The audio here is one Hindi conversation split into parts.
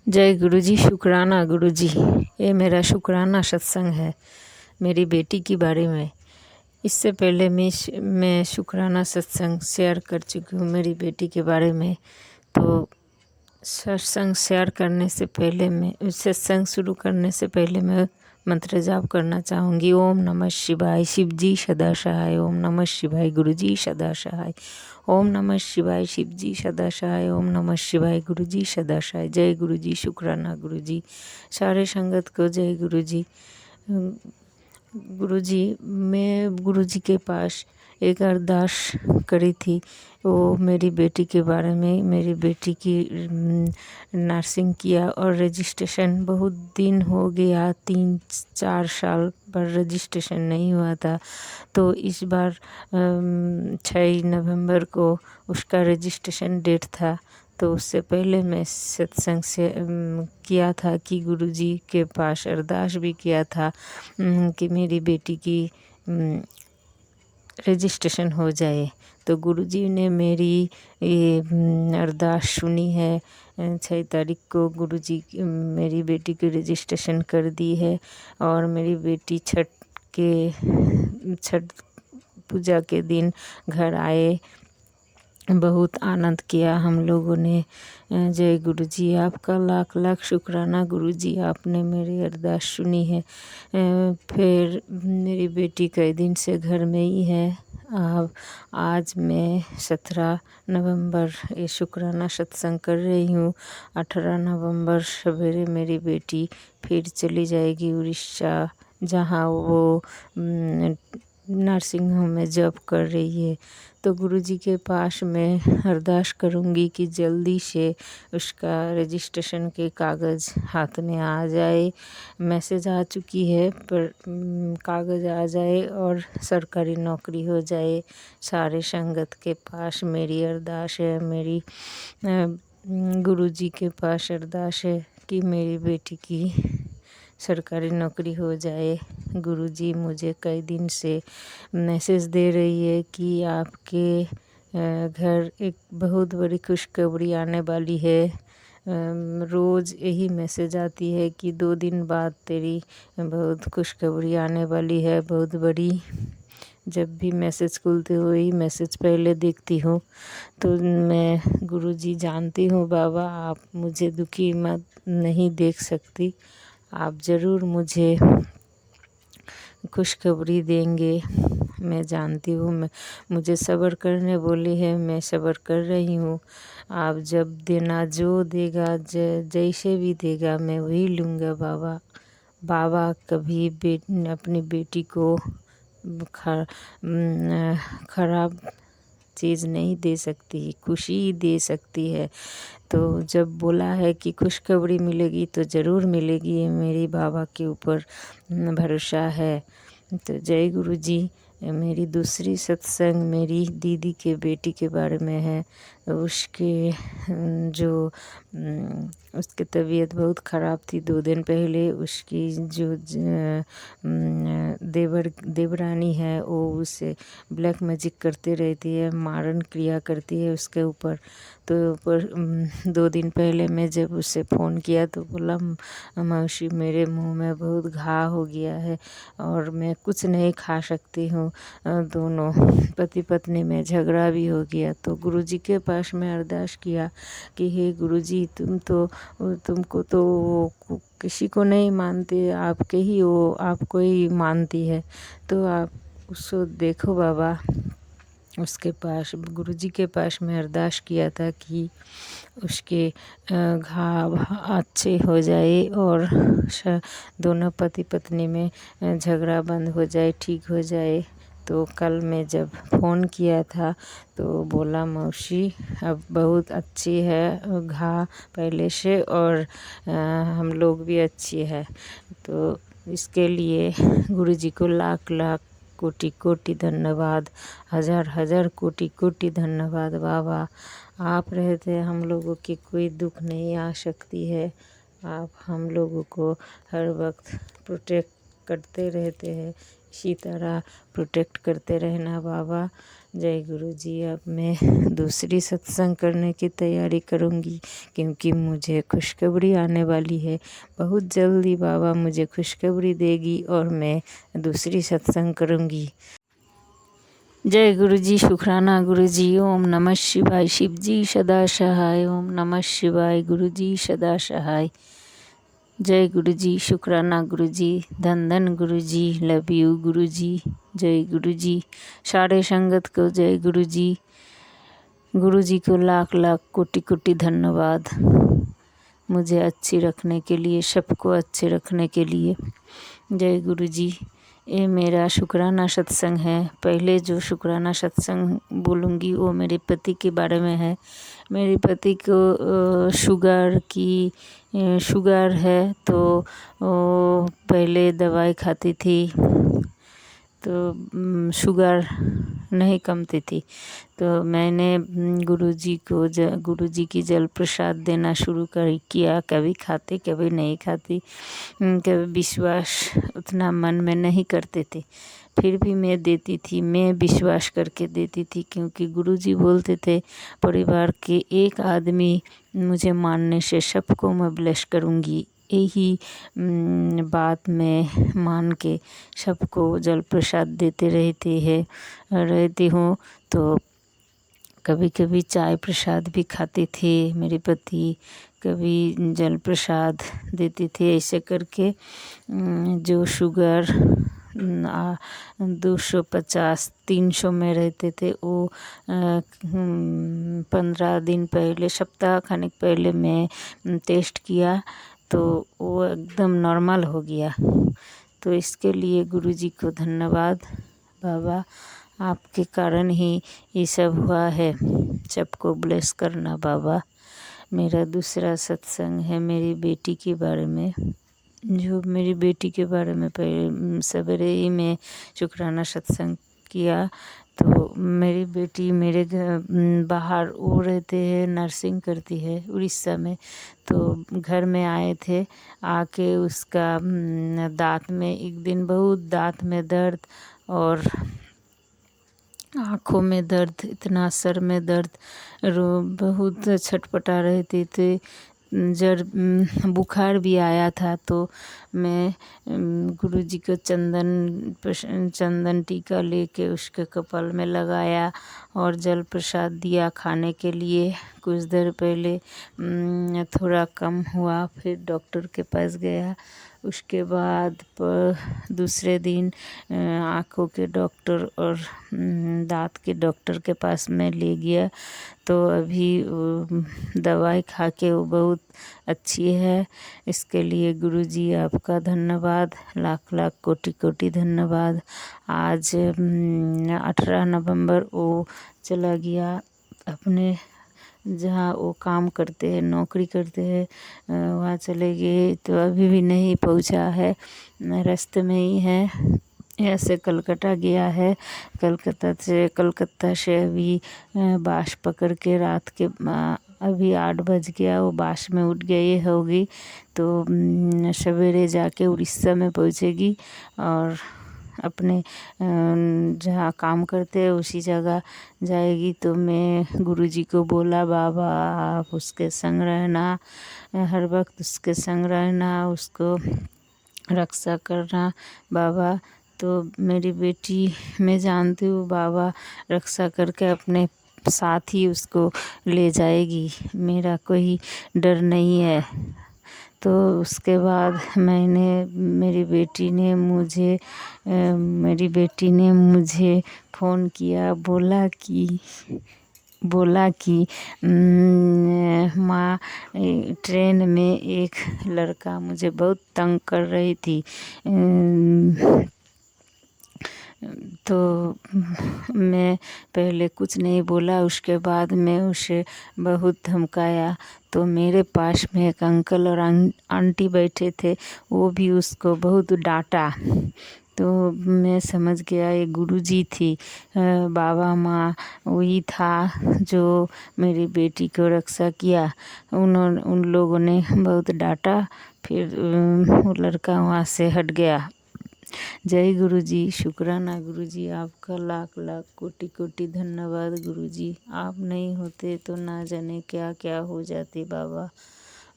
जय गुरु जी। शुक्राना गुरु जी। ये मेरा शुक्राना सत्संग है मेरी बेटी के बारे में। इससे पहले मैं शुक्राना सत्संग शेयर कर चुकी हूँ मेरी बेटी के बारे में। तो सत्संग शेयर करने से पहले सत्संग शुरू करने से पहले मैं मंत्र जाप करना चाहूँगी। ओम नमः शिवाय। शिव जी सदा सहाय। ओम नमः शिवाय। गुरु जी सदा सहाय। ओम नमः शिवाय। शिव जी सदा सहाय। ओम नमः शिवाय। गुरु जी सदा सहाय। जय गुरु जी। शुक्राना गुरु जी। सारे संगत को जय गुरु जी। गुरु जी, मैं गुरु जी के पास एक अरदास करी थी। वो मेरी बेटी के बारे में। मेरी बेटी की नर्सिंग किया और रजिस्ट्रेशन बहुत दिन हो गया, 3-4 साल पर रजिस्ट्रेशन नहीं हुआ था। तो इस बार 6 नवंबर को उसका रजिस्ट्रेशन डेट था। तो उससे पहले मैं सत्संग से किया था कि गुरु जी के पास अरदास भी किया था कि मेरी बेटी की रजिस्ट्रेशन हो जाए। तो गुरु जी ने मेरी ये अरदास सुनी है। 6 तारीख को गुरु जी मेरी बेटी की रजिस्ट्रेशन कर दी है। और मेरी बेटी छठ पूजा के दिन घर आए। बहुत आनंद किया हम लोगों ने। जय गुरु जी। आपका लाख लाख शुक्राना गुरु जी, आपने मेरी अरदास सुनी है। फिर मेरी बेटी कई दिन से घर में ही है। अब आज मैं 17 नवंबर ये शुक्राना सत्संग कर रही हूँ। 18 नवंबर सवेरे मेरी बेटी फिर चली जाएगी उड़ीसा, जहाँ वो नर्सिंग होम में जॉब कर रही है। तो गुरु जी के पास मैं अरदास करूँगी कि जल्दी से उसका रजिस्ट्रेशन के कागज़ हाथ में आ जाए। मैसेज आ चुकी है पर कागज़ आ जाए और सरकारी नौकरी हो जाए। सारे संगत के पास मेरी अरदास है। मेरी गुरु जी के पास अरदास है कि मेरी बेटी की सरकारी नौकरी हो जाए। गुरु जी मुझे कई दिन से मैसेज दे रही है कि आपके घर एक बहुत बड़ी खुशखबरी आने वाली है। रोज़ यही मैसेज आती है कि 2 दिन बाद तेरी बहुत खुशखबरी आने वाली है, बहुत बड़ी। जब भी मैसेज खुलते हुए ही मैसेज पहले देखती हूँ। तो मैं गुरु जी जानती हूँ बाबा, आप मुझे दुखी मत नहीं देख सकती। आप ज़रूर मुझे खुशखबरी देंगे, मैं जानती हूँ। मुझे सब्र करने बोली है, मैं सब्र कर रही हूँ। आप जब देना, जो देगा, जैसे भी देगा मैं वही लूँगा बाबा। बाबा कभी अपनी बेटी को खराब चीज़ नहीं दे सकती, खुशी ही दे सकती है। तो जब बोला है कि खुशखबरी मिलेगी तो ज़रूर मिलेगी, ये मेरी बाबा के ऊपर भरोसा है। तो जय गुरु जी। मेरी दूसरी सत्संग मेरी दीदी के बेटी के बारे में है। उसके जो उसकी तबीयत बहुत ख़राब थी 2 दिन पहले। उसकी जो देवरानी है वो उसे ब्लैक मैजिक करते रहती है, मारण क्रिया करती है उसके ऊपर। तो 2 दिन पहले मैं जब उससे फ़ोन किया तो बोला, मौसी मेरे मुंह में बहुत घाव हो गया है और मैं कुछ नहीं खा सकती हूँ। दोनों पति पत्नी में झगड़ा भी हो गया। तो गुरुजी के पास मैं अरदास किया कि हे गुरुजी, तुमको तो वो किसी को नहीं मानते, आपके ही वो आपको ही मानती है। तो आप उसको देखो बाबा। उसके पास गुरुजी के पास मैं अरदास किया था कि उसके घाव अच्छे हो जाए और दोनों पति पत्नी में झगड़ा बंद हो जाए, ठीक हो जाए। तो कल मैं जब फ़ोन किया था तो बोला, मौसी अब बहुत अच्छी है घाव पहले से, और हम लोग भी अच्छी है। तो इसके लिए गुरुजी को लाख लाख कोटि कोटि धन्यवाद, हज़ार हज़ार कोटि कोटि धन्यवाद बाबा। आप रहते हम लोगों की कोई दुख नहीं आ सकती है। आप हम लोगों को हर वक्त प्रोटेक्ट करते रहते हैं। इसी तरह प्रोटेक्ट करते रहना बाबा। जय गुरु जी। अब मैं दूसरी सत्संग करने की तैयारी करूँगी, क्योंकि मुझे खुशखबरी आने वाली है। बहुत जल्दी बाबा मुझे खुशखबरी देगी और मैं दूसरी सत्संग करूँगी। जय गुरु जी। शुक्राना गुरु जी। ओम नमः शिवाय। शिव जी सदा सहाय। ओम नमः शिवाय। गुरु जी सदा सहाय। जय गुरु जी। शुक्राना गुरु जी। धन धन गुरु जी। लव यू गुरु जी। जय गुरु जी। सारे संगत को जय गुरु जी। गुरु जी को लाख लाख कोटि कोटि धन्यवाद, मुझे अच्छी रखने के लिए, सबको अच्छे रखने के लिए। जय गुरु जी। ये मेरा शुक्राना सत्संग है। पहले जो शुक्राना सत्संग बोलूँगी वो मेरे पति के बारे में है। मेरे पति को शुगर है, तो वो पहले दवाई खाती थी तो शुगर नहीं कमती थी। तो मैंने गुरु जी की जल प्रसाद देना शुरू किया। कभी खाते कभी नहीं खाती, कभी विश्वास उतना मन में नहीं करते थे, फिर भी मैं देती थी। मैं विश्वास करके देती थी, क्योंकि गुरु जी बोलते थे परिवार के एक आदमी मुझे मानने से सबको मैं ब्लेस करूँगी। यही बात मैं मान के सबको जल प्रसाद देते रहती हूँ। तो कभी कभी चाय प्रसाद भी खाते थे मेरे पति, कभी जल प्रसाद देते थे। ऐसे करके जो शुगर 250-300 में रहते थे, वो 15 दिन पहले, सप्ताह खानेक पहले मैं टेस्ट किया तो वो एकदम नॉर्मल हो गया। तो इसके लिए गुरु जी को धन्यवाद। बाबा आपके कारण ही ये सब हुआ है, सबको ब्लेस करना बाबा। मेरा दूसरा सत्संग है मेरी बेटी के बारे में। जो मेरी बेटी के बारे में पहले सवेरे ही मैं शुक्राना सत्संग किया। तो मेरी बेटी मेरे घर बाहर वो रहते हैं, नर्सिंग करती है उड़ीसा में। तो घर में आए थे, आके उसका दांत में एक दिन बहुत दांत में दर्द और आँखों में दर्द, इतना सर में दर्द, बहुत छटपटा रहते थे। बुखार भी आया था। तो मैं गुरु जी को चंदन टीका लेके उसके कपाल में लगाया और जल प्रसाद दिया खाने के लिए। कुछ देर पहले थोड़ा कम हुआ, फिर डॉक्टर के पास गया। उसके बाद दूसरे दिन आँखों के डॉक्टर और दांत के डॉक्टर के पास मैं ले गया। तो अभी दवाई खा के वो बहुत अच्छी है। इसके लिए गुरु जी आपका धन्यवाद, लाख लाख कोटि कोटि धन्यवाद। आज 18 नवंबर वो चला गया अपने जहाँ वो काम करते हैं, नौकरी करते हैं, वहाँ चले गए। तो अभी भी नहीं पहुँचा है, रास्ते में ही है। ऐसे कलकत्ता गया है। कलकत्ता से अभी बस पकड़ के रात के अभी 8 बज गया, वो बस में उठ गई होगी। तो सवेरे जाके उड़ीसा में पहुँचेगी और अपने जहाँ काम करते हैं उसी जगह जाएगी। तो मैं गुरु जी को बोला, बाबा आप उसके संग रहना, हर वक्त उसके संग रहना, उसको रक्षा करना बाबा। तो मेरी बेटी, मैं जानती हूँ बाबा रक्षा करके अपने साथ ही उसको ले जाएगी, मेरा कोई डर नहीं है। तो उसके बाद मेरी बेटी ने मुझे फ़ोन किया, बोला कि माँ ट्रेन में एक लड़का मुझे बहुत तंग कर रही थी। तो मैं पहले कुछ नहीं बोला, उसके बाद मैं उसे बहुत धमकाया। तो मेरे पास में एक अंकल और आंटी बैठे थे, वो भी उसको बहुत डांटा। तो मैं समझ गया ये गुरुजी थी, बाबा माँ वही था जो मेरी बेटी को रक्षा किया। उन लोगों ने बहुत डांटा, फिर वो लड़का वहाँ से हट गया। जय गुरु जी, शुक्राना गुरु जी, आपका लाख लाख कोटि कोटि धन्यवाद गुरु जी। आप नहीं होते तो ना जाने क्या क्या हो जाते बाबा।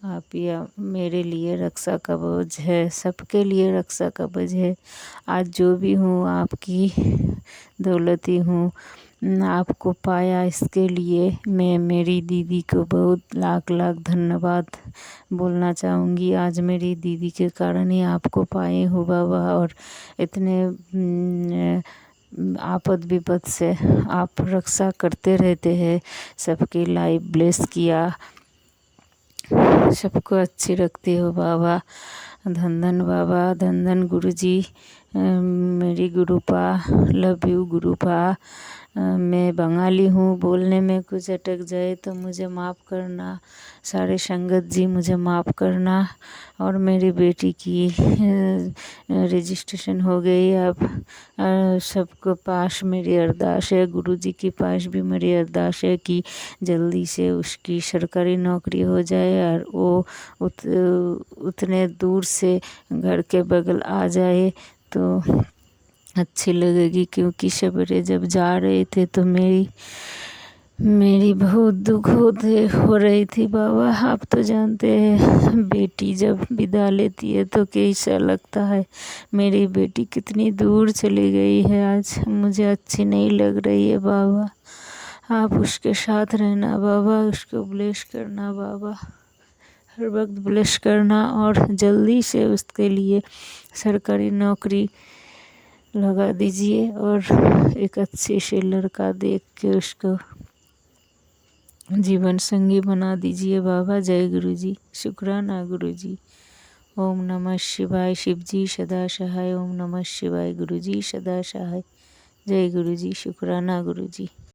आप ही मेरे लिए रक्षा कवच है, सबके लिए रक्षा कवच है। आज जो भी हूँ आपकी दौलत ही हूँ। आपको पाया इसके लिए मैं मेरी दीदी को बहुत लाख लाख धन्यवाद बोलना चाहूँगी। आज मेरी दीदी के कारण ही आपको पाए हूँ बाबा। और इतने आपद विपद से आप रक्षा करते रहते हैं, सबकी लाइफ ब्लेस किया, सबको अच्छी रखते हो बाबा। धन धन बाबा, धन धन गुरु जी। मेरी गुरुपा, लव यू गुरुपा। मैं बंगाली हूँ, बोलने में कुछ अटक जाए तो मुझे माफ़ करना। सारे संगत जी मुझे माफ़ करना। और मेरी बेटी की रजिस्ट्रेशन हो गई अब। सबके पास मेरी अरदास है, गुरु जी के पास भी मेरी अरदास है कि जल्दी से उसकी सरकारी नौकरी हो जाए और वो उतने दूर से घर के बगल आ जाए तो अच्छी लगेगी। क्योंकि सवेरे जब जा रहे थे तो मेरी बहुत दुख हो रही थी बाबा। आप तो जानते हैं बेटी जब विदा लेती है तो कैसा लगता है। मेरी बेटी कितनी दूर चली गई है, आज मुझे अच्छी नहीं लग रही है बाबा। आप उसके साथ रहना बाबा, उसको ब्लेस करना बाबा, हर वक्त ब्लेस करना। और जल्दी से उसके लिए सरकारी नौकरी लगा दीजिए और एक अच्छे से लड़का देख के उसको जीवन संगी बना दीजिए बाबा। जय गुरु जी, शुक्राना गुरु जी। ओम नमः शिवाय, शिव जी सदा सहाय। ओम नमः शिवाय, गुरु जी सदा सहाय। जय गुरु जी, शुक्राना गुरु जी।